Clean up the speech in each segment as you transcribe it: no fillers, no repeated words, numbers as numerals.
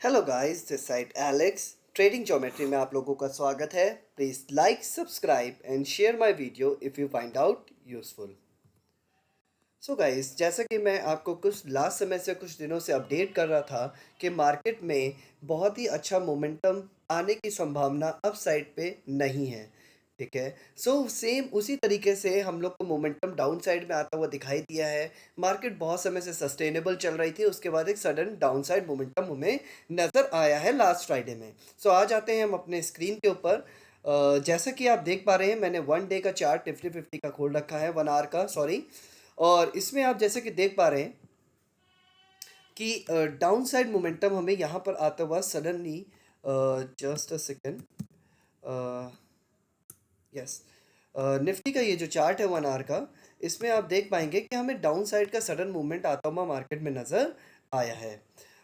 Hello guys, this side Alex. Trading geometry में आप लोगों का स्वागत है। Please like, subscribe and share my video if you find out useful. So guys, जैसा कि मैं आपको कुछ लास्ट समय से कुछ दिनों से अपडेट कर रहा था कि मार्केट में बहुत ही अच्छा मोमेंटम आने की संभावना अप साइड पे नहीं है। ठीक है। सो सेम उसी तरीके से हम लोग को मोमेंटम डाउन साइड में आता हुआ दिखाई दिया है। मार्केट बहुत समय से सस्टेनेबल चल रही थी, उसके बाद एक सडन डाउन साइड मोमेंटम हमें नज़र आया है लास्ट फ्राइडे में। सो आज आते हैं हम अपने स्क्रीन के ऊपर। जैसा कि आप देख पा रहे हैं, मैंने 1 डे का चार्ट निफ्टी 50 का खोल रखा है, 1 आवर का, सॉरी। और इसमें आप जैसे कि देख पा रहे हैं कि डाउन साइड मोमेंटम हमें यहाँ पर आता हुआ suddenly, just a second, yes, Nifty का ये जो चार्ट है 1 आवर का, इसमें आप देख पाएंगे कि हमें डाउन साइड का सडन मूवमेंट आता हुआ मार्केट में नज़र आया है।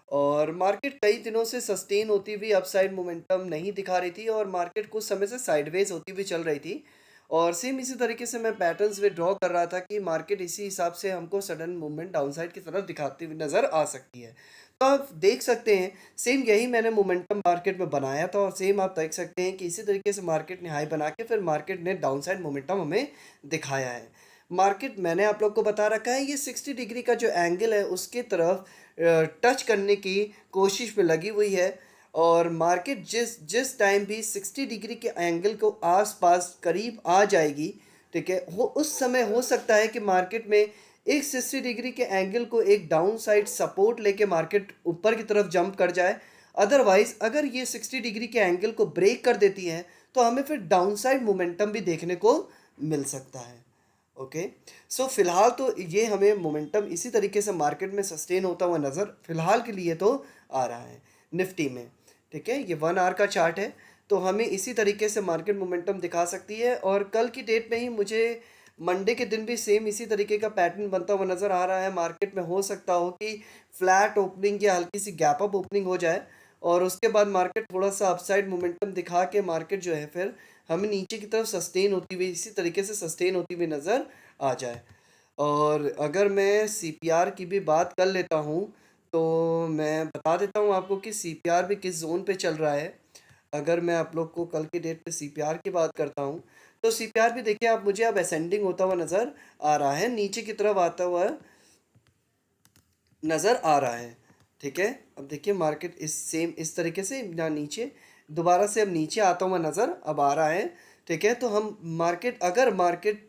और मार्केट कई दिनों से सस्टेन होती हुई अपसाइड मोमेंटम नहीं दिखा रही थी और मार्केट कुछ समय से साइडवेज होती हुई चल रही थी। और सेम इसी तरीके से मैं पैटर्न्स में ड्रॉ कर रहा था कि मार्केट इसी हिसाब से हमको सडन मूवमेंट डाउन साइड की तरफ दिखाती हुई नज़र आ सकती है। तो आप देख सकते हैं, सेम यही मैंने मोमेंटम मार्केट में बनाया था और सेम आप देख सकते हैं कि इसी तरीके से मार्केट ने हाई बना के फिर मार्केट ने डाउन साइड मोमेंटम हमें दिखाया है। मार्केट मैंने आप लोग को बता रखा है, ये 60 डिग्री का जो एंगल है उसके तरफ टच करने की कोशिश में लगी हुई है। और मार्केट जिस जिस टाइम भी 60 डिग्री के एंगल को आसपास करीब आ जाएगी, ठीक है, वो उस समय हो सकता है कि मार्केट में एक 60 डिग्री के एंगल को एक डाउन साइड सपोर्ट लेके मार्केट ऊपर की तरफ जंप कर जाए। अदरवाइज अगर ये 60 डिग्री के एंगल को ब्रेक कर देती है तो हमें फिर डाउन साइड मोमेंटम भी देखने को मिल सकता है। ओके। सो फिलहाल तो ये हमें मोमेंटम इसी तरीके से मार्केट में सस्टेन होता हुआ नज़र फिलहाल के लिए तो आ रहा है निफ्टी में। ठीक है, ये 1 आवर का चार्ट है, तो हमें इसी तरीके से मार्केट मोमेंटम दिखा सकती है। और कल की डेट में ही मुझे मंडे के दिन भी सेम इसी तरीके का पैटर्न बनता हुआ नज़र आ रहा है। मार्केट में हो सकता हो कि फ्लैट ओपनिंग या हल्की सी गैप अप ओपनिंग हो जाए और उसके बाद मार्केट थोड़ा सा अपसाइड मोमेंटम दिखा के मार्केट जो है फिर हमें नीचे की तरफ सस्टेन होती हुई, इसी तरीके से सस्टेन होती हुई नज़र आ जाए। और अगर मैं सीपीआर की भी बात कर लेता हूँ तो मैं बता देता हूँ आपको कि सीपीआर भी किस जोन पे चल रहा है। अगर मैं आप लोग को कल की डेट पे सीपीआर की बात करता हूँ तो सीपीआर भी देखिए आप, मुझे अब असेंडिंग होता हुआ नज़र आ रहा है, नीचे की तरफ आता हुआ नज़र आ रहा है। ठीक है, अब देखिए मार्केट इस सेम इस तरीके से ना नीचे दोबारा से अब नीचे आता हुआ नज़र अब आ रहा है। ठीक है, तो हम मार्केट अगर मार्केट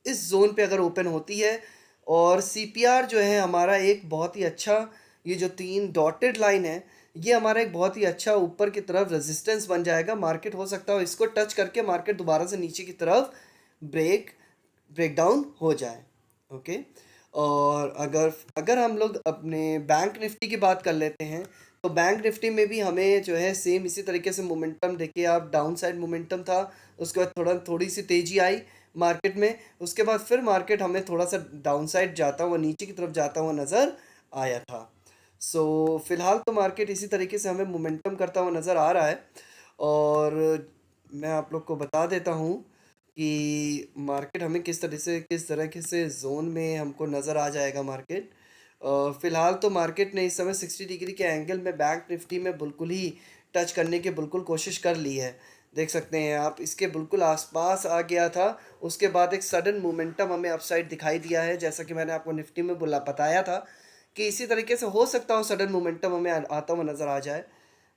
इस जोन पे अगर ओपन होती है और सीपीआर जो है हमारा एक बहुत ही अच्छा, ये जो 3 डॉटेड लाइन है, ये हमारा एक बहुत ही अच्छा ऊपर की तरफ रेजिस्टेंस बन जाएगा। मार्केट हो सकता है इसको टच करके मार्केट दोबारा से नीचे की तरफ ब्रेक डाउन हो जाए। ओके। और अगर अगर हम लोग अपने बैंक निफ्टी की बात कर लेते हैं तो बैंक निफ्टी में भी हमें जो है सेम इसी तरीके से मोमेंटम देखिए आप, डाउन साइड मोमेंटम था, उसके बाद थोड़ी सी तेज़ी आई मार्केट में, उसके बाद फिर मार्केट हमें थोड़ा सा डाउन साइड जाता हुआ नीचे की तरफ जाता हुआ नज़र आया था। सो फिलहाल तो मार्केट इसी तरीके से हमें मोमेंटम करता हुआ नज़र आ रहा है। और मैं आप लोग को बता देता हूँ कि मार्केट हमें किस तरह के से जोन में हमको नज़र आ जाएगा मार्केट। फ़िलहाल तो मार्केट ने इस समय 60 डिग्री के एंगल में बैंक निफ्टी में बिल्कुल ही टच करने की बिल्कुल कोशिश कर ली है। देख सकते हैं आप, इसके बिल्कुल आसपास आ गया था, उसके बाद एक सडन मोमेंटम हमें अपसाइड दिखाई दिया है। जैसा कि मैंने आपको निफ्टी में बताया था कि इसी तरीके से हो सकता हो सडन मोमेंटम हमें आता हुआ नज़र आ जाए।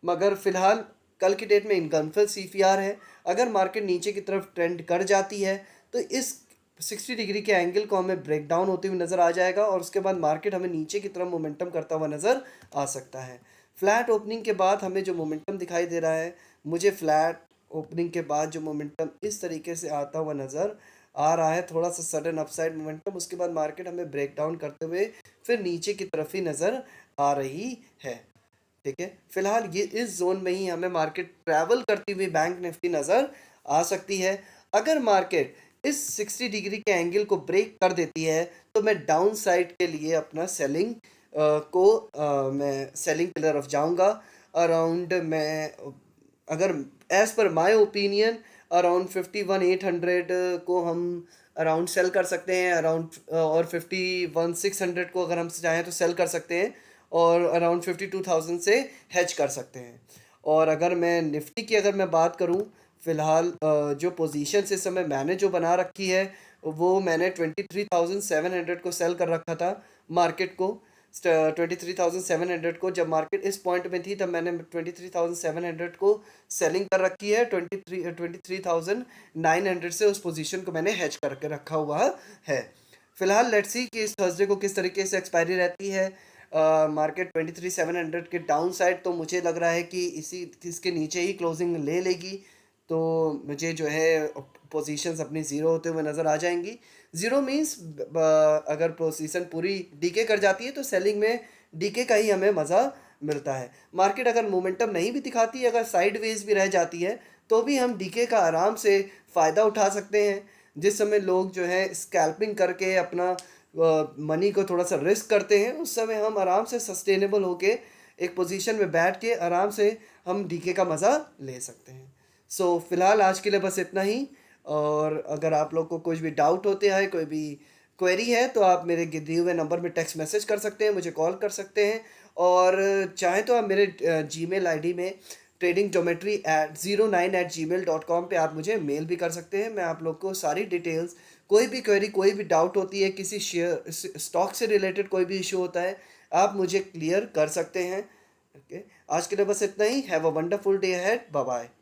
मगर फ़िलहाल कल की डेट में इनकन्फर्म सीपीआर है। अगर मार्केट नीचे की तरफ ट्रेंड कर जाती है तो इस 60 डिग्री के एंगल को हमें ब्रेक डाउन होते हुए नज़र आ जाएगा और उसके बाद मार्केट हमें नीचे की तरफ मोमेंटम करता हुआ नज़र आ सकता है। फ्लैट ओपनिंग के बाद हमें जो मोमेंटम दिखाई दे रहा है, मुझे फ्लैट ओपनिंग के बाद जो मोमेंटम इस तरीके से आता हुआ नज़र आ रहा है, थोड़ा सा सडन अपसाइड मोमेंटम, उसके बाद मार्केट हमें ब्रेक डाउन करते हुए फिर नीचे की तरफ ही नज़र आ रही है। ठीक है, फिलहाल ये इस जोन में ही हमें मार्केट ट्रैवल करती हुई बैंक निफ्टी नज़र आ सकती है। अगर मार्केट इस 60 डिग्री के एंगल को ब्रेक कर देती है तो मैं डाउन साइड के लिए अपना सेलिंग मैं सेलिंग की तरफ जाऊंगा। अराउंड मैं अगर as per my opinion around 51,800 को हम अराउंड सेल कर सकते हैं, अराउंड, और 51,600 को अगर हम चाहें तो सेल कर सकते हैं। और अराउंड 52,000 से हेज कर सकते हैं। और अगर मैं निफ्टी की अगर मैं बात करूं, फ़िलहाल जो पोजीशंस इस समय मैंने जो बना रखी है, वो मैंने 23,700 को सेल कर रखा था मार्केट को। 23,700 को जब मार्केट इस पॉइंट में थी, तब मैंने 23,700 को सेलिंग कर रखी है। 23,900 से उस पोजीशन को मैंने हेज करके रखा हुआ है। फिलहाल लेट्स सी कि इस थर्सडे को किस तरीके से एक्सपायरी रहती है। मार्केट 23,700 के डाउन साइड तो मुझे लग रहा है कि इसी इसके नीचे ही क्लोजिंग ले लेगी, तो मुझे जो है पोजीशंस अपनी ज़ीरो होते हुए नज़र आ जाएंगी। ज़ीरो मीन्स अगर पोजीशन पूरी डीके कर जाती है तो सेलिंग में डीके का ही हमें मज़ा मिलता है। मार्केट अगर मोमेंटम नहीं भी दिखाती है, अगर साइडवेज भी रह जाती है, तो भी हम डीके का आराम से फ़ायदा उठा सकते हैं। जिस समय लोग जो है स्कैल्पिंग करके अपना मनी को थोड़ा सा रिस्क करते हैं, उस समय हम आराम से सस्टेनेबल होके एक पोजीशन में बैठ के आराम से हम डीके का मज़ा ले सकते हैं। सो फिलहाल आज के लिए बस इतना ही। और अगर आप लोग को कुछ भी डाउट होते हैं, कोई भी क्वेरी है, तो आप मेरे दिए हुए नंबर में टेक्स्ट मैसेज कर सकते हैं, मुझे कॉल कर सकते हैं। और चाहें तो आप मेरे जीमेल आईडी में tradinggeometry@09@gmail.com पे आप मुझे मेल भी कर सकते हैं। मैं आप लोग को सारी डिटेल्स, कोई भी क्वेरी, कोई भी डाउट होती है, किसी शेयर स्टॉक से रिलेटेड कोई भी इशू होता है, आप मुझे क्लियर कर सकते हैं। ओके, आज के लिए बस इतना ही। Have a wonderful day ahead. Bye bye.